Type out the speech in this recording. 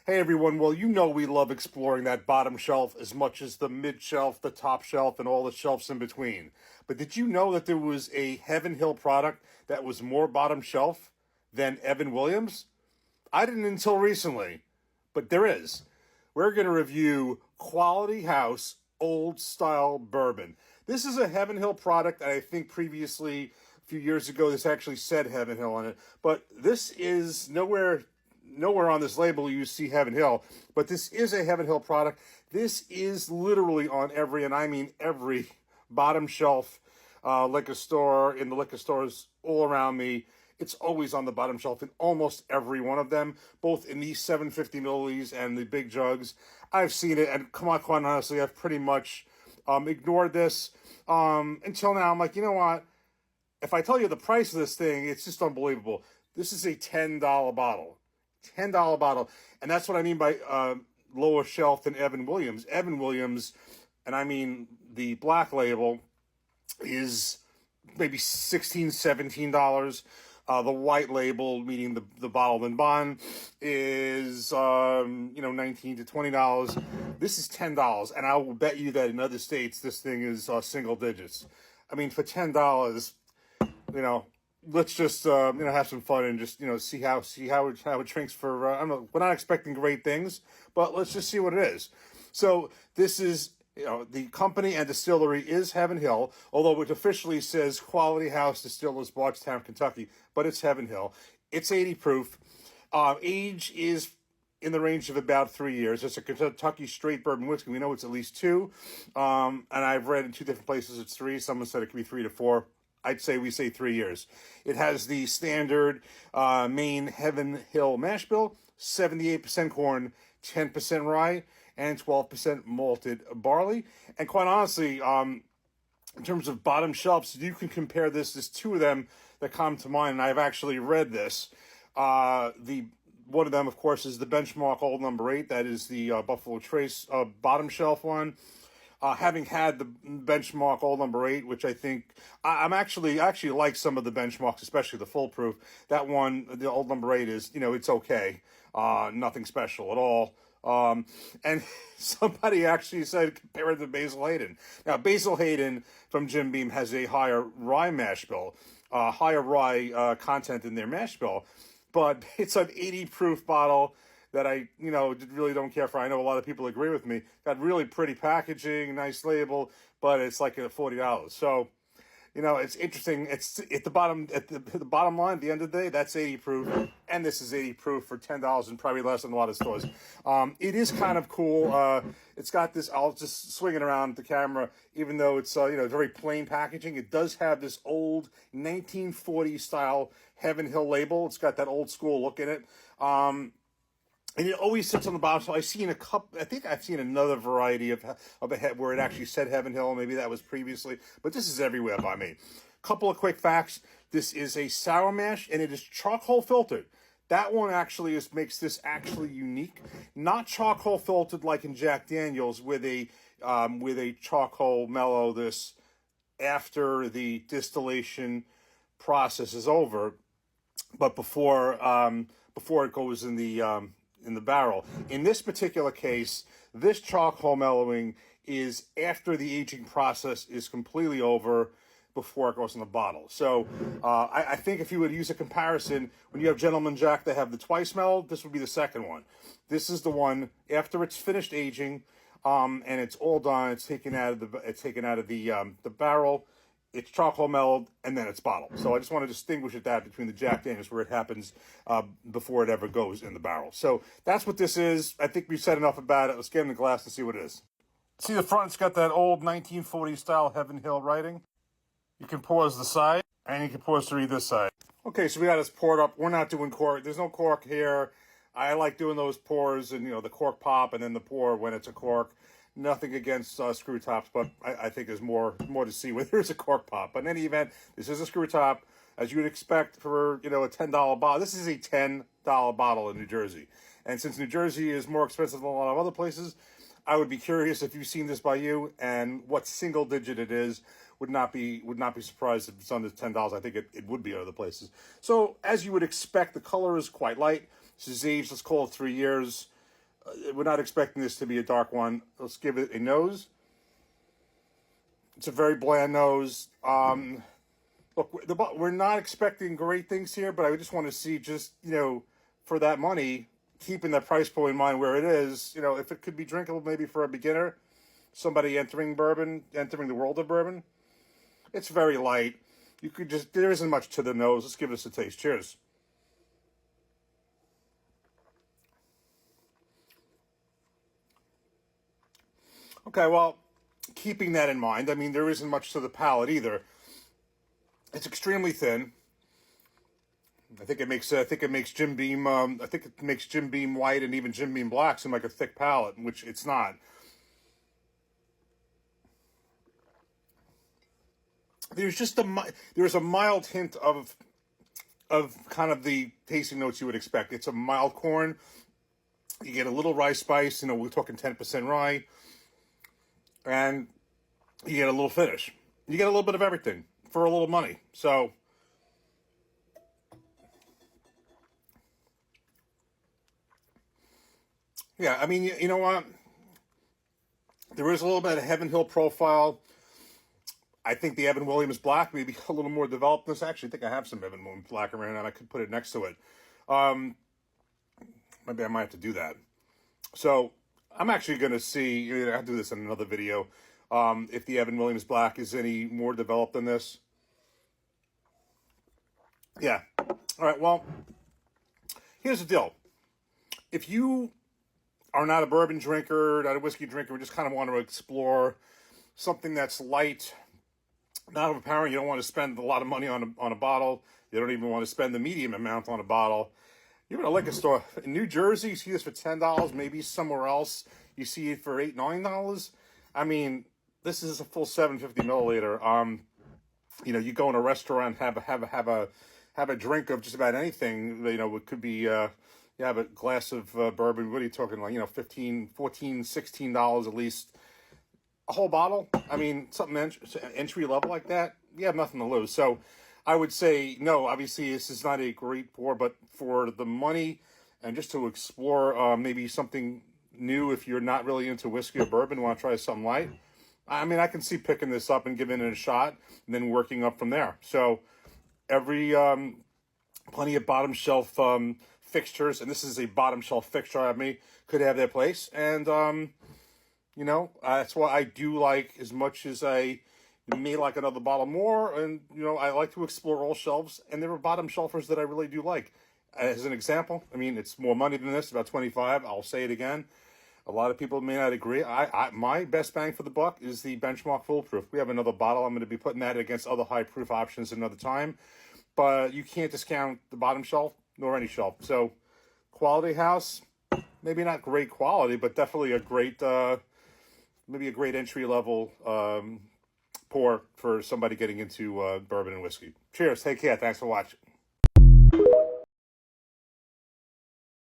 Hey everyone, well, you know we love exploring that bottom shelf as much as the mid shelf, the top shelf, and all the shelves in between. But did you know that there was a Heaven Hill product that was more bottom shelf than Evan Williams? I didn't until recently, but there is. We're going to review Quality House Old Style Bourbon. This is a Heaven Hill product, and I think previously, a few years ago, this actually said Heaven Hill on it. But this is nowhere on this label you see Heaven Hill, but this is a Heaven Hill product. This is literally on every, and I mean every, bottom shelf liquor store, in the liquor stores all around me. It's always on the bottom shelf in almost every one of them, both in these 750 milliliters and the big jugs. I've seen it, and come on, quite honestly, I've pretty much ignored this until now. I'm like, you know what? If I tell you the price of this thing, it's just unbelievable. This is a $10 bottle. $10 bottle. And that's what I mean by lower shelf than Evan Williams. Evan Williams, and I mean the black label, is maybe $16, $17. The white label, meaning the bottled and bond, is $19 to $20. This is $10, and I will bet you that in other states this thing is single digits. I mean, for $10, let's just have some fun and just see how it drinks for. I don't know. We're not expecting great things, but let's just see what it is. So this is. The company and distillery is Heaven Hill, although it officially says Quality House Distillers, Bardstown, Kentucky, but it's Heaven Hill. It's 80 proof. Age is in the range of about 3 years. It's a Kentucky straight bourbon whiskey. We know it's at least 2. And I've read in 2 different places it's 3. Someone said it could be 3 to 4. I'd say we say 3 years. It has the standard Maine Heaven Hill mash bill, 78% corn, 10% rye, and 12% malted barley. And quite honestly, in terms of bottom shelves, you can compare this. There's 2 of them that come to mind, and I've actually read this. The one of them, of course, is the Benchmark Old Number 8. That is the Buffalo Trace bottom shelf one. Having had the Benchmark Old Number 8, which I think I actually like some of the benchmarks, especially the full proof. That one, the Old Number 8 is, it's okay. Nothing special at all. And somebody actually said compare it to Basil Hayden. Now, Basil Hayden from Jim Beam has a higher rye mash bill, higher rye content in their mash bill, but it's an 80 proof bottle that I, really don't care for. I know a lot of people agree with me. Got really pretty packaging, nice label, but it's like $40. So, it's interesting. It's at the bottom line. At the end of the day, that's 80 proof, and this is 80 proof for $10 and probably less in a lot of stores. It is kind of cool. It's got this. I'll just swing it around the camera, even though it's very plain packaging. It does have this old 1940 style Heaven Hill label. It's got that old school look in it. And it always sits on the bottom. So I think I've seen another variety of a head where it actually said Heaven Hill. Maybe that was previously, but this is everywhere by me. Couple of quick facts. This is a sour mash, and it is charcoal filtered. That one actually makes this actually unique. Not charcoal filtered like in Jack Daniel's with a charcoal mellow this after the distillation process is over, but before it goes in the barrel. In this particular case, this charcoal mellowing is after the aging process is completely over, before it goes in the bottle. So I think if you would use a comparison, when you have Gentleman Jack that have the twice mellowed, this would be the second one. This is the one after it's finished aging, and it's all done. It's taken out of the barrel. It's charcoal mellowed, and then it's bottled. So I just want to distinguish that between the Jack Daniels, where it happens before it ever goes in the barrel. So that's what this is. I think we've said enough about it. Let's get in the glass and see what it is. See the front, it's got that old 1940 style Heaven Hill writing. You can pause the side, and you can pause to read this side. Okay, so we got this poured up. We're not doing cork. There's no cork here. I like doing those pours and, the cork pop and then the pour when it's a cork. Nothing against screw tops, but I think there's more to see when there's a cork pop. But in any event, this is a screw top, as you would expect for, a $10 bottle. This is a $10 bottle in New Jersey. And since New Jersey is more expensive than a lot of other places, I would be curious if you've seen this by you and what single digit it is. Would not be surprised if it's under $10. I think it would be other places. So as you would expect, the color is quite light. This is aged, let's call it 3 years. We're not expecting this to be a dark one. Let's give it a nose. It's a very bland nose. Look, we're not expecting great things here, but I just want to see just, for that money, keeping the price point in mind where it is, if it could be drinkable maybe for a beginner, somebody entering the world of bourbon. It's very light. There isn't much to the nose. Let's give this a taste. Cheers. Okay, well, keeping that in mind, I mean, there isn't much to the palate either. It's extremely thin. I think it makes Jim Beam. I think it makes Jim Beam White and even Jim Beam Black seem like a thick palate, which it's not. There's a mild hint of kind of the tasting notes you would expect. It's a mild corn. You get a little rye spice. We're talking 10% rye, and you get a little finish. You get a little bit of everything for a little money. So, yeah, I mean, you know what? There is a little bit of Heaven Hill profile. I think the Evan Williams Black may be a little more developed. This actually, I think I have some Evan Williams Black around, and I could put it next to it. Maybe I might have to do that. So I'm actually going to see. I'll do this in another video. If the Evan Williams Black is any more developed than this. Yeah. All right. Well, here's the deal. If you are not a bourbon drinker, not a whiskey drinker, just kind of want to explore something that's light, not overpowering, you don't want to spend a lot of money on a bottle, you don't even want to spend the medium amount on a bottle, you're in a liquor store. In New Jersey, you see this for $10, maybe somewhere else you see it for $8, $9. I mean, this is a full 750 milliliter. You go in a restaurant, have a drink of just about anything. It could be you have a glass of bourbon. What are you talking like? $15, $14, $16 at least. A whole bottle. I mean, something entry level like that. You have nothing to lose. So, I would say no. Obviously, this is not a great pour, but for the money and just to explore maybe something new, if you're not really into whiskey or bourbon, want to try something light. I mean, I can see picking this up and giving it a shot, and then working up from there. So, plenty of bottom shelf fixtures, and this is a bottom shelf fixture I me, could have their place. And, that's why I do like, as much as I may like another bottle more, and, I like to explore all shelves, and there are bottom shelfers that I really do like. As an example, I mean, it's more money than this, about $25. I'll say it again. A lot of people may not agree. My best bang for the buck is the Benchmark Foolproof. We have another bottle. I'm going to be putting that against other high proof options another time. But you can't discount the bottom shelf nor any shelf. So, quality house, maybe not great quality, but definitely a great, maybe a great entry level pour for somebody getting into bourbon and whiskey. Cheers. Take care. Thanks for watching.